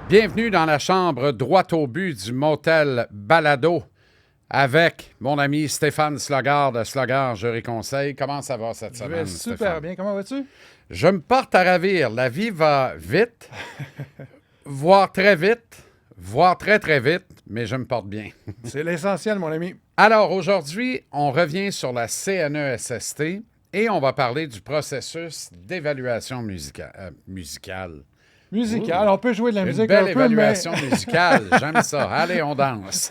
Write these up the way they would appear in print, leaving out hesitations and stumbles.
Bienvenue dans la chambre droit au but du motel Balado avec mon ami Stéphane Slogard de Slogard Jury Conseil. Comment ça va cette semaine, Super Stéphane? bien. Comment vas-tu? Je me porte à ravir. La vie va vite, voire très vite, voire très, très vite, mais je me porte bien. C'est l'essentiel, mon ami. Alors, aujourd'hui, on revient sur la CNESST et on va parler du processus d'évaluation musicale. Musical, on peut jouer de la Une musique belle un peu, évaluation musicale. J'aime ça. Allez, on danse.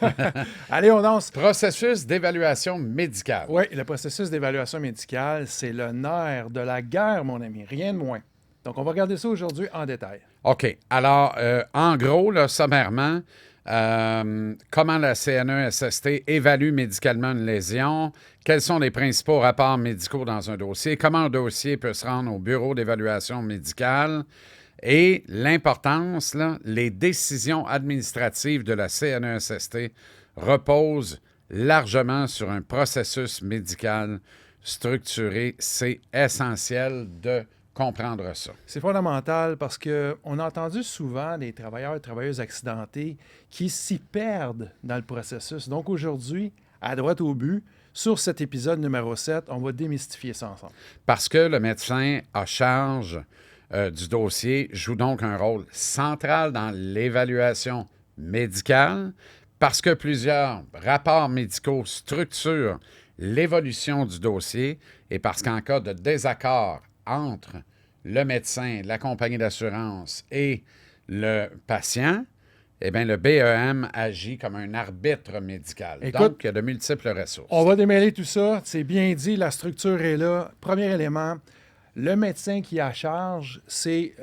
Allez, on danse. Processus d'évaluation médicale. Oui, le processus d'évaluation médicale, c'est le nerf de la guerre, mon ami. Rien de moins. Donc, on va regarder ça aujourd'hui en détail. OK. Alors, en gros, là, sommairement, comment la CNESST évalue médicalement une lésion? Quels sont les principaux rapports médicaux dans un dossier? Comment un dossier peut se rendre au bureau d'évaluation médicale? Et l'importance, là, les décisions administratives de la CNESST reposent largement sur un processus médical structuré. C'est essentiel de comprendre ça. C'est fondamental parce qu'on a entendu souvent des travailleurs et travailleuses accidentés qui s'y perdent dans le processus. Donc aujourd'hui, à droite au but, sur cet épisode numéro 7, on va démystifier ça ensemble. Parce que le médecin a charge du dossier, joue donc un rôle central dans l'évaluation médicale, parce que plusieurs rapports médicaux structurent l'évolution du dossier et parce qu'en cas de désaccord entre le médecin, la compagnie d'assurance et le patient, eh bien, le BEM agit comme un arbitre médical. Écoute, donc, il y a de multiples ressources. On va démêler tout ça. C'est bien dit, la structure est là. Premier élément, le médecin qui a charge, c'est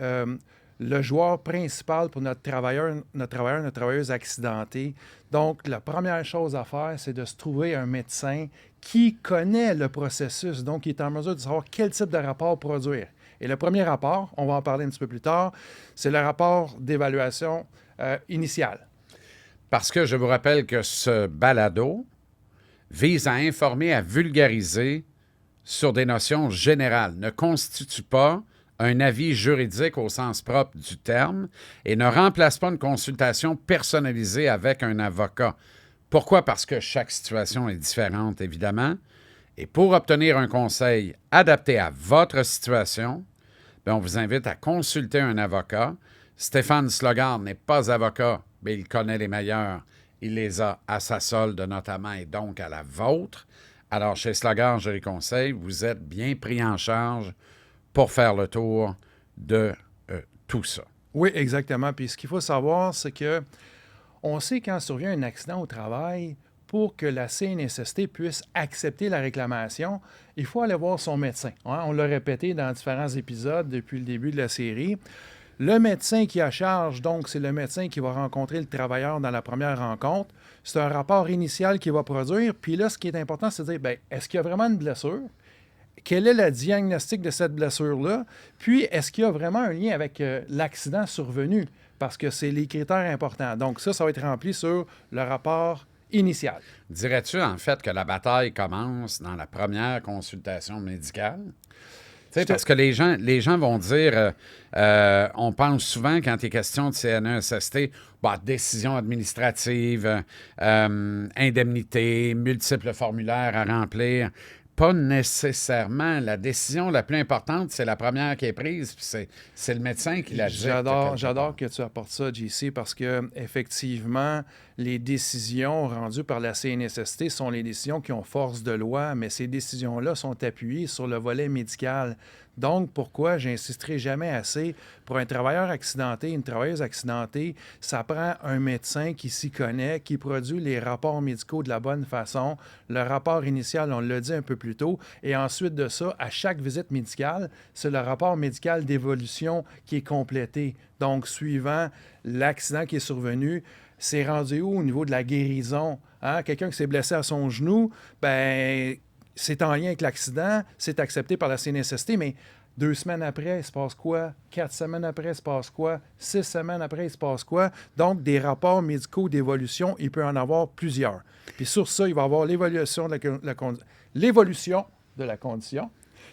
le joueur principal pour notre travailleur, notre travailleuse accidentée. Donc, la première chose à faire, c'est de se trouver un médecin qui connaît le processus, donc qui est en mesure de savoir quel type de rapport produire. Et le premier rapport, on va en parler un petit peu plus tard, c'est le rapport d'évaluation initiale. Parce que je vous rappelle que ce balado vise à informer, à vulgariser sur des notions générales, ne constitue pas un avis juridique au sens propre du terme et ne remplace pas une consultation personnalisée avec un avocat. Pourquoi? Parce que chaque situation est différente, évidemment. Et pour obtenir un conseil adapté à votre situation, bien, on vous invite à consulter un avocat. Stéphane Slogard n'est pas avocat, mais il connaît les meilleurs. Il les a à sa solde notamment et donc à la vôtre. Alors, chez Slogard Jury Conseil, vous êtes bien pris en charge pour faire le tour de tout ça. Oui, exactement. Puis ce qu'il faut savoir, c'est que on sait quand survient un accident au travail, pour que la CNSST puisse accepter la réclamation, il faut aller voir son médecin. Hein? On l'a répété dans différents épisodes depuis le début de la série. Le médecin qui a charge, donc, c'est le médecin qui va rencontrer le travailleur dans la première rencontre. C'est un rapport initial qu'il va produire. Puis là, ce qui est important, c'est de dire, bien, est-ce qu'il y a vraiment une blessure? Quel est le diagnostic de cette blessure-là? Puis, est-ce qu'il y a vraiment un lien avec l'accident survenu? Parce que c'est les critères importants. Donc, ça va être rempli sur le rapport initial. Dirais-tu, en fait, que la bataille commence dans la première consultation médicale? Parce que les gens vont dire, on pense souvent quand il est question de CNESST, décision administrative, indemnité, multiples formulaires à remplir. Pas nécessairement. La décision la plus importante, c'est la première qui est prise, puis c'est le médecin qui la dicte. J'adore que tu apportes ça, JC, parce que effectivement, les décisions rendues par la CNSST sont les décisions qui ont force de loi, mais ces décisions-là sont appuyées sur le volet médical. Donc, pourquoi j'insisterai jamais assez, pour un travailleur accidenté, une travailleuse accidentée, ça prend un médecin qui s'y connaît, qui produit les rapports médicaux de la bonne façon. Le rapport initial, on l'a dit un peu plus tôt, et ensuite de ça, à chaque visite médicale, c'est le rapport médical d'évolution qui est complété. Donc, suivant l'accident qui est survenu, c'est rendu où au niveau de la guérison? Hein? Quelqu'un qui s'est blessé à son genou, ben c'est en lien avec l'accident, c'est accepté par la CNSST, mais 2 semaines après, il se passe quoi? 4 semaines après, il se passe quoi? 6 semaines après, il se passe quoi? Donc, des rapports médicaux d'évolution, il peut en avoir plusieurs. Puis sur ça, il va y avoir l'évolution de la condition,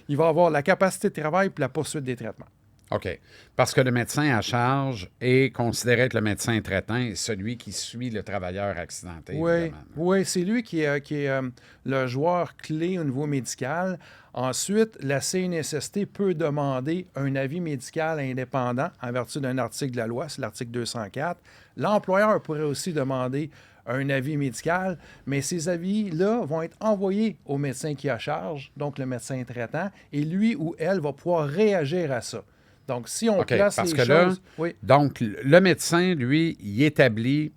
il va y avoir la capacité de travail puis la poursuite des traitements. OK. Parce que le médecin à charge est considéré être le médecin traitant et celui qui suit le travailleur accidenté, Oui, évidemment. oui, c'est lui qui est le joueur clé au niveau médical. Ensuite, la CNSST peut demander un avis médical indépendant en vertu d'un article de la loi, c'est l'article 204. L'employeur pourrait aussi demander un avis médical, mais ces avis-là vont être envoyés au médecin qui a charge, donc le médecin traitant, et lui ou elle va pouvoir réagir à ça. Donc, si on OK, place parce les que là, choses... Oui, donc, le médecin, lui, il établit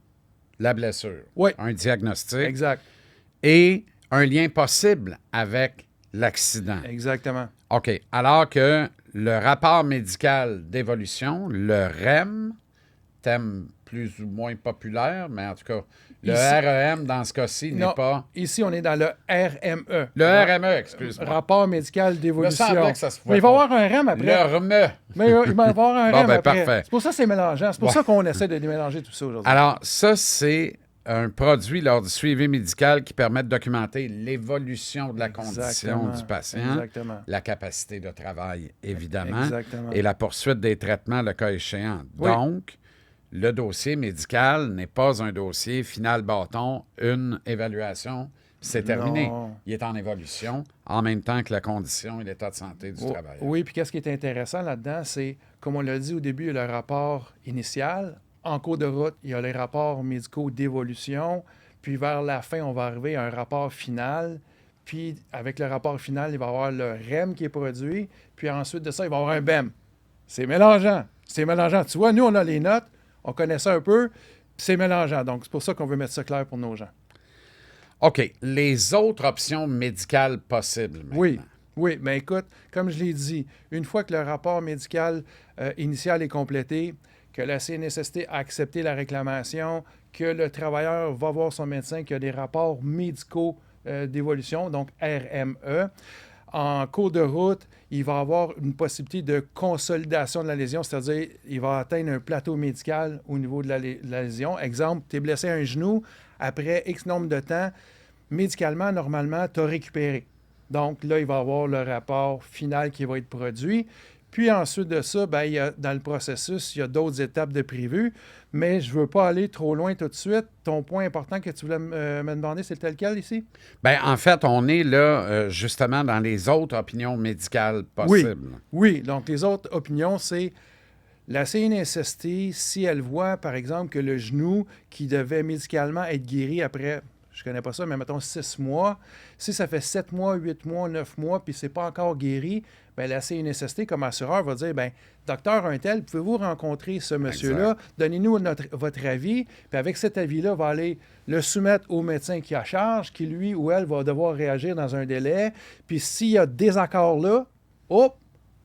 la blessure, oui, un diagnostic exact, et un lien possible avec l'accident. exactement. OK. Alors que le rapport médical d'évolution, le REM, thème plus ou moins populaire, mais en tout cas, le Ici- REM, dans ce cas-ci, n'est Non, pas... ici, on est dans le RME. Le RME, excuse-moi. Rapport médical d'évolution. Me semblait que ça se pouvait Mais il va y pas. avoir un REM après. Le RME. Mais il va y avoir un Bon, REM ben, après. parfait. C'est pour ça que c'est mélangeant. C'est pour Ouais. ça qu'on essaie de démélanger tout ça aujourd'hui. Alors, ça, c'est un produit lors du suivi médical qui permet de documenter l'évolution de la condition Exactement. du patient, Exactement. la capacité de travail, évidemment, Exactement. et la poursuite des traitements le cas échéant. Oui. Donc, le dossier médical n'est pas un dossier final bâton, une évaluation, c'est terminé. Non. Il est en évolution en même temps que la condition et l'état de santé du travailleur. Oui, puis qu'est-ce qui est intéressant là-dedans, c'est, comme on l'a dit au début, il y a le rapport initial. En cours de route, il y a les rapports médicaux d'évolution. Puis vers la fin, on va arriver à un rapport final. Puis avec le rapport final, il va y avoir le REM qui est produit. Puis ensuite de ça, il va y avoir un BEM. C'est mélangeant. C'est mélangeant. Tu vois, nous, on a les notes. On connaît ça un peu. Puis c'est mélangeant. Donc, c'est pour ça qu'on veut mettre ça clair pour nos gens. OK. Les autres options médicales possibles maintenant. Oui, oui, mais écoute, comme je l'ai dit, une fois que le rapport médical initial est complété, que la CNSST a accepté la réclamation, que le travailleur va voir son médecin, qu'il y a des rapports médicaux d'évolution, donc RME, en cours de route, il va avoir une possibilité de consolidation de la lésion, c'est-à-dire il va atteindre un plateau médical au niveau de la lésion. Exemple, tu es blessé à un genou, après X nombre de temps, médicalement, normalement, tu as récupéré. Donc là, il va y avoir le rapport final qui va être produit. Puis ensuite de ça, ben, dans le processus, il y a d'autres étapes de prévues, mais je ne veux pas aller trop loin tout de suite. Ton point important que tu voulais me demander, c'est lequel ici? Bien, en fait, on est là, justement, dans les autres opinions médicales possibles. Oui, donc les autres opinions, c'est la CNSST, si elle voit, par exemple, que le genou qui devait médicalement être guéri après, je ne connais pas ça, mais mettons 6 mois, si ça fait 7 mois, 8 mois, 9 mois, puis c'est pas encore guéri, bien, la CNSST, comme assureur, va dire, bien, docteur untel, pouvez-vous rencontrer ce monsieur-là? Donnez-nous votre avis, puis avec cet avis-là, on va aller le soumettre au médecin qui a charge, qui, lui ou elle, va devoir réagir dans un délai. Puis s'il y a désaccord là, hop,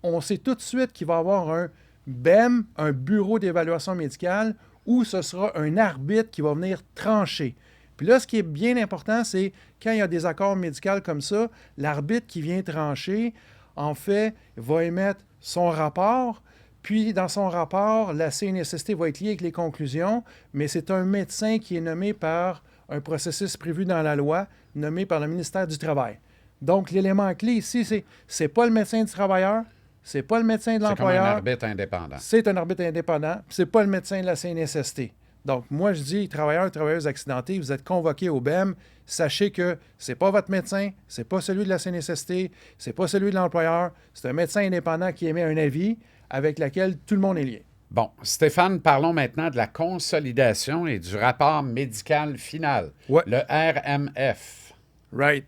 on sait tout de suite qu'il va y avoir un BEM, un bureau d'évaluation médicale, où ce sera un arbitre qui va venir trancher. Puis là, ce qui est bien important, c'est quand il y a des accords médicaux comme ça, l'arbitre qui vient trancher, en fait, va émettre son rapport. Puis, dans son rapport, la CNSST va être liée avec les conclusions, mais c'est un médecin qui est nommé par un processus prévu dans la loi, nommé par le ministère du Travail. Donc, l'élément clé ici, c'est pas le médecin du travailleur, c'est pas le médecin de C'est comme un l'employeur. arbitre indépendant. C'est un arbitre indépendant, puis c'est pas le médecin de la CNSST. Donc, moi, je dis, travailleurs, travailleuses accidentés, vous êtes convoqués au BEM. Sachez que c'est pas votre médecin, c'est pas celui de la CNSST, c'est pas celui de l'employeur. C'est un médecin indépendant qui émet un avis avec lequel tout le monde est lié. Bon, Stéphane, parlons maintenant de la consolidation et du rapport médical final, Ouais. le RMF. Right.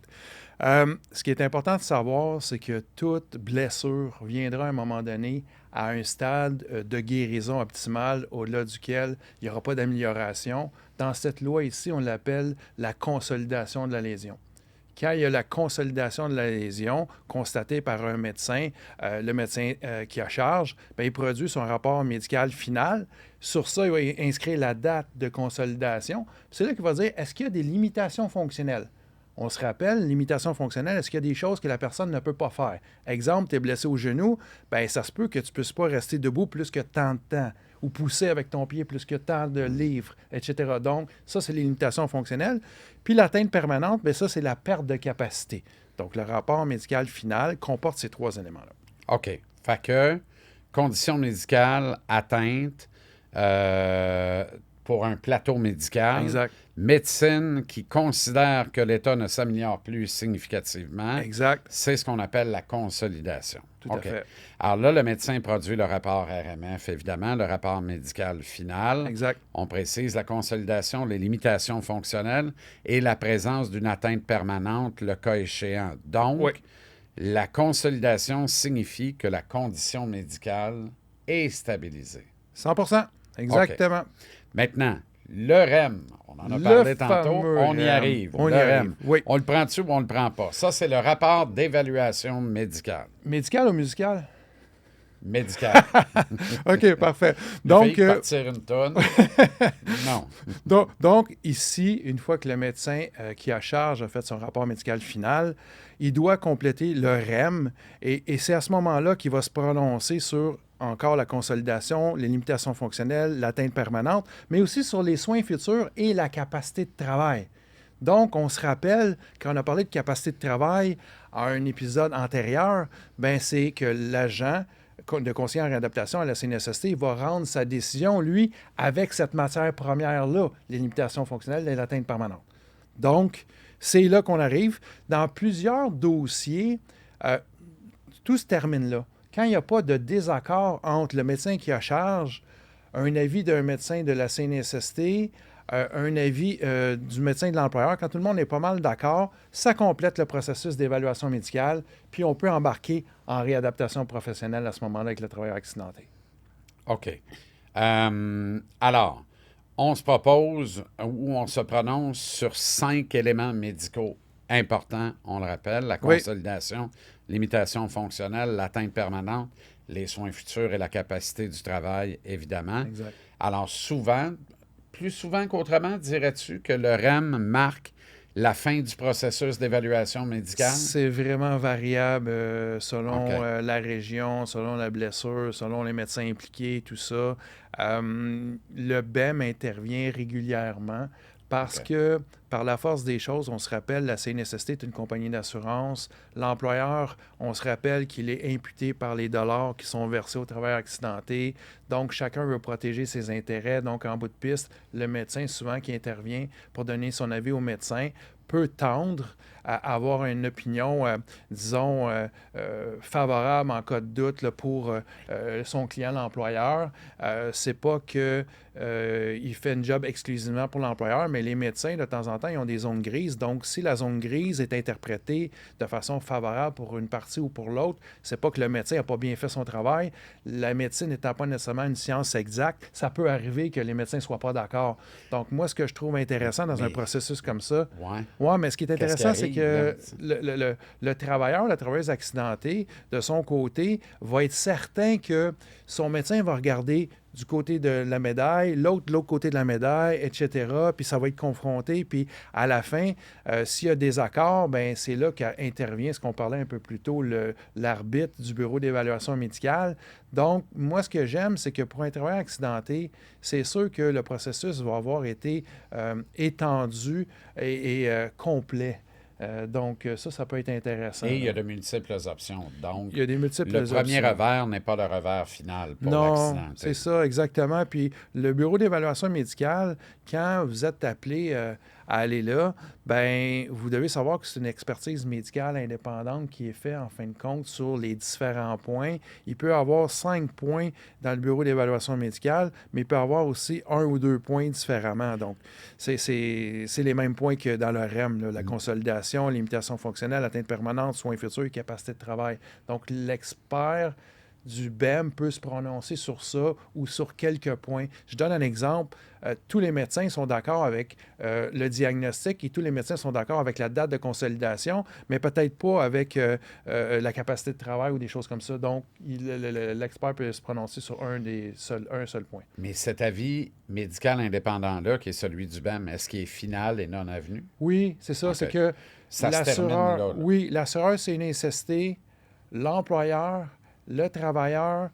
Ce qui est important de savoir, c'est que toute blessure viendra à un moment donné à un stade de guérison optimale au-delà duquel il n'y aura pas d'amélioration. Dans cette loi ici, on l'appelle la consolidation de la lésion. Quand il y a la consolidation de la lésion constatée par un médecin, le médecin qui a charge, bien, il produit son rapport médical final. Sur ça, il va inscrire la date de consolidation. C'est là qu'il va dire, est-ce qu'il y a des limitations fonctionnelles? On se rappelle, limitation fonctionnelle, est-ce qu'il y a des choses que la personne ne peut pas faire? Exemple, tu es blessé au genou, bien, ça se peut que tu ne puisses pas rester debout plus que tant de temps ou pousser avec ton pied plus que tant de livres, etc. Donc, ça, c'est les limitations fonctionnelles. Puis l'atteinte permanente, bien, ça, c'est la perte de capacité. Donc, le rapport médical final comporte ces 3 éléments-là. OK. Fait que condition médicale atteinte pour un plateau médical. Exact. Médecine qui considère que l'état ne s'améliore plus significativement. Exact. C'est ce qu'on appelle la consolidation. Tout à fait. Alors là, le médecin produit le rapport RMF, évidemment, le rapport médical final. Exact. On précise la consolidation, les limitations fonctionnelles et la présence d'une atteinte permanente, le cas échéant. Donc, Oui. la consolidation signifie que la condition médicale est stabilisée. 100%. Exactement. Maintenant, le REM, on en a Le parlé tantôt, fameux on y REM. arrive. On le y REM. arrive, oui. On le prend-tu ou on le prend pas? Ça, c'est le rapport d'évaluation médicale. Médical ou musical? Médicale. OK, parfait. Donc, Donc, partir une tonne. Non. donc, ici, une fois que le médecin qui a charge a fait son rapport médical final, il doit compléter le REM et c'est à ce moment-là qu'il va se prononcer sur encore la consolidation, les limitations fonctionnelles, l'atteinte permanente, mais aussi sur les soins futurs et la capacité de travail. Donc, on se rappelle, quand on a parlé de capacité de travail à un épisode antérieur, ben c'est que l'agent de conseiller en réadaptation à la CNSST va rendre sa décision, lui, avec cette matière première-là, les limitations fonctionnelles et l'atteinte permanente. Donc, c'est là qu'on arrive. Dans plusieurs dossiers, tout se termine là. Quand il n'y a pas de désaccord entre le médecin qui a charge, un avis d'un médecin de la CNSST, un avis du médecin de l'employeur, quand tout le monde est pas mal d'accord, ça complète le processus d'évaluation médicale, puis on peut embarquer en réadaptation professionnelle à ce moment-là avec le travailleur accidenté. OK. Alors, on se propose ou on se prononce sur 5 éléments médicaux importants, on le rappelle, la consolidation, limitation fonctionnelle, l'atteinte permanente, les soins futurs et la capacité du travail, évidemment. Exact. Alors, souvent, plus souvent qu'autrement, dirais-tu que le REM marque la fin du processus d'évaluation médicale? C'est vraiment variable selon la région, selon la blessure, selon les médecins impliqués, tout ça. Le BEM intervient régulièrement parce que, par la force des choses, on se rappelle, la CNSST est une compagnie d'assurance. L'employeur, on se rappelle qu'il est imputé par les dollars qui sont versés aux travailleurs accidentés. Donc, chacun veut protéger ses intérêts. Donc, en bout de piste, le médecin, souvent, qui intervient pour donner son avis au médecin, peut tendre à avoir une opinion, disons, favorable en cas de doute là, pour son client, l'employeur. C'est pas que il fait une job exclusivement pour l'employeur, mais les médecins, de temps en temps, ils ont des zones grises. Donc, si la zone grise est interprétée de façon favorable pour une partie ou pour l'autre, c'est pas que le médecin n'a pas bien fait son travail. La médecine n'étant pas nécessairement une science exacte, ça peut arriver que les médecins ne soient pas d'accord. Donc, moi, ce que je trouve intéressant dans un processus comme ça, mais ce qui est intéressant, c'est que le travailleur, la travailleuse accidentée, de son côté, va être certain que son médecin va regarder du côté de la médaille, l'autre de l'autre côté de la médaille, etc. Puis ça va être confronté. Puis à la fin, s'il y a des accords, ben c'est là qu'intervient ce qu'on parlait un peu plus tôt, l'arbitre du bureau d'évaluation médicale. Donc, moi, ce que j'aime, c'est que pour un travailleur accidenté, c'est sûr que le processus va avoir été étendu et complet. Donc, ça peut être intéressant. Et il y a de multiples options. Donc, il y a des multiples le premier revers n'est pas le revers final pour l'accidenté. Non, c'est ça, exactement. Puis, le bureau d'évaluation médicale, quand vous êtes appelé à aller là, ben vous devez savoir que c'est une expertise médicale indépendante qui est faite, en fin de compte, sur les différents points. Il peut y avoir 5 points dans le bureau d'évaluation médicale, mais il peut y avoir aussi 1 ou 2 points différemment. Donc, c'est les mêmes points que dans le REM, là, la consolidation, limitation fonctionnelle, atteinte permanente, soins futurs et capacité de travail. Donc, l'expert du BEM peut se prononcer sur ça ou sur quelques points. Je donne un exemple. Tous les médecins sont d'accord avec le diagnostic et tous les médecins sont d'accord avec la date de consolidation, mais peut-être pas avec la capacité de travail ou des choses comme ça. Donc, l'expert peut se prononcer sur un seul point. Mais cet avis médical indépendant-là, qui est celui du BEM, est-ce qu'il est final et non avenu? Oui, c'est ça. Okay. C'est que ça se termine là. Oui, l'assureur CNSST, l'employeur, le travailleur,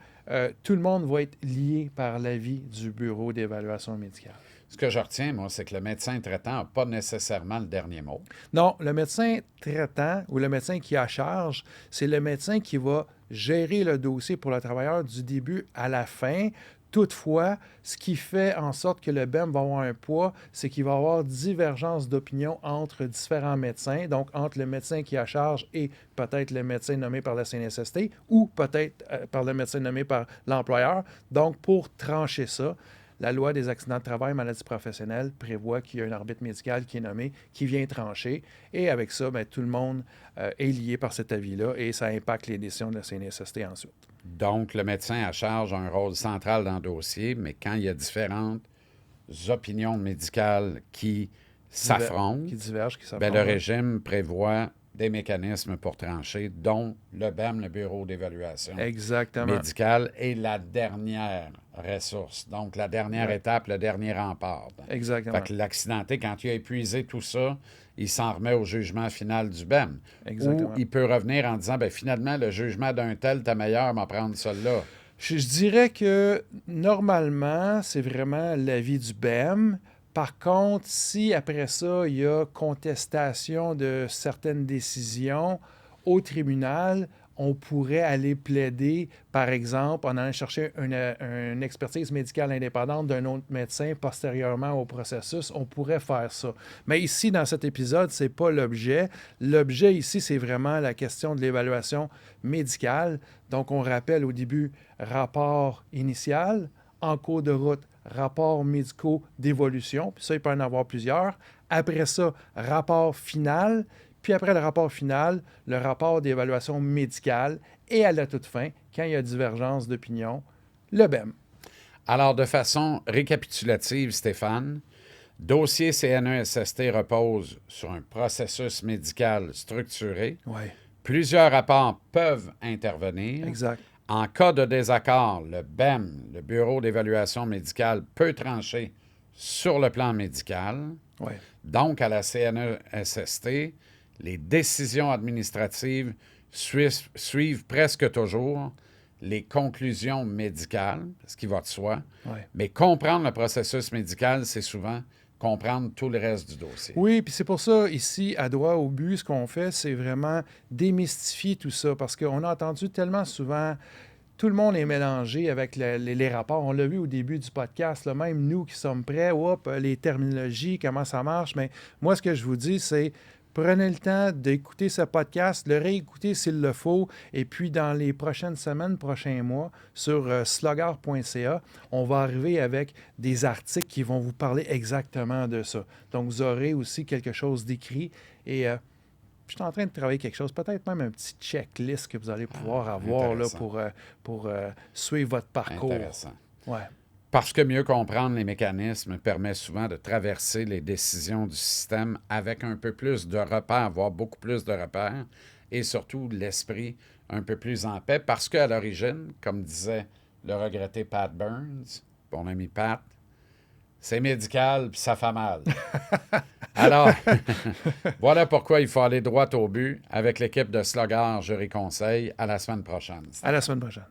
tout le monde va être lié par l'avis du bureau d'évaluation médicale. Ce que je retiens, moi, c'est que le médecin traitant n'a pas nécessairement le dernier mot. Non, le médecin traitant ou le médecin qui a charge, c'est le médecin qui va gérer le dossier pour le travailleur du début à la fin. Toutefois, ce qui fait en sorte que le BEM va avoir un poids, c'est qu'il va y avoir divergence d'opinion entre différents médecins, donc entre le médecin qui a charge et peut-être le médecin nommé par la CNSST ou peut-être par le médecin nommé par l'employeur. Donc, pour trancher ça, la loi des accidents de travail et maladies professionnelles prévoit qu'il y a un arbitre médical qui est nommé, qui vient trancher. Et avec ça, bien, tout le monde est lié par cet avis-là et ça impacte les décisions de la CNSST ensuite. Donc, le médecin à charge a un rôle central dans le dossier, mais quand il y a différentes opinions médicales qui s'affrontent, Qui divergent, qui ben, s'affrontent. le régime prévoit des mécanismes pour trancher, dont le BEM, le Bureau d'évaluation Exactement. médicale, est la dernière ressource. Donc, la dernière étape, le dernier rempart. Exactement. Fait que l'accidenté, quand il a épuisé tout ça, il s'en remet au jugement final du BEM. Exactement. Ou il peut revenir en disant, ben finalement, le jugement d'un tel, t'as meilleur, m'en prendre celui-là. Je dirais que normalement, c'est vraiment l'avis du BEM. Par contre, si après ça, il y a contestation de certaines décisions au tribunal, on pourrait aller plaider, par exemple, en allant chercher une expertise médicale indépendante d'un autre médecin postérieurement au processus. On pourrait faire ça. Mais ici, dans cet épisode, ce n'est pas l'objet. L'objet ici, c'est vraiment la question de l'évaluation médicale. Donc, on rappelle au début, rapport initial, en cours de route, rapports médicaux d'évolution, puis ça, il peut en avoir plusieurs. Après ça, rapport final, puis après le rapport final, le rapport d'évaluation médicale, et à la toute fin, quand il y a divergence d'opinion, le BEM. Alors, de façon récapitulative, Stéphane, dossier CNESST repose sur un processus médical structuré. Oui, Plusieurs rapports peuvent intervenir. exact. En cas de désaccord, le BEM, le Bureau d'évaluation médicale, peut trancher sur le plan médical. Oui, Donc, à la CNESST, les décisions administratives suivent presque toujours les conclusions médicales, ce qui va de soi. oui. Mais comprendre le processus médical, c'est souvent comprendre tout le reste du dossier. Oui, puis c'est pour ça, ici, à droit au but, ce qu'on fait, c'est vraiment démystifier tout ça, parce qu'on a entendu tellement souvent, tout le monde est mélangé avec les rapports. On l'a vu au début du podcast, là, même nous qui sommes prêts, les terminologies, comment ça marche, mais moi, ce que je vous dis, c'est prenez le temps d'écouter ce podcast, le réécouter s'il le faut, et puis dans les prochaines semaines, prochains mois, sur slugger.ca, on va arriver avec des articles qui vont vous parler exactement de ça. Donc, vous aurez aussi quelque chose d'écrit, et je suis en train de travailler quelque chose, peut-être même un petit checklist que vous allez pouvoir avoir là, pour suivre votre parcours. Intéressant. Ouais. Parce que mieux comprendre les mécanismes permet souvent de traverser les décisions du système avec un peu plus de repères, voire beaucoup plus de repères, et surtout l'esprit un peu plus en paix, parce qu'à l'origine, comme disait le regretté Pat Burns, mon ami Pat, c'est médical puis ça fait mal. Alors, voilà pourquoi il faut aller droit au but avec l'équipe de Slugger Jury Conseil. À la semaine prochaine. À la semaine prochaine.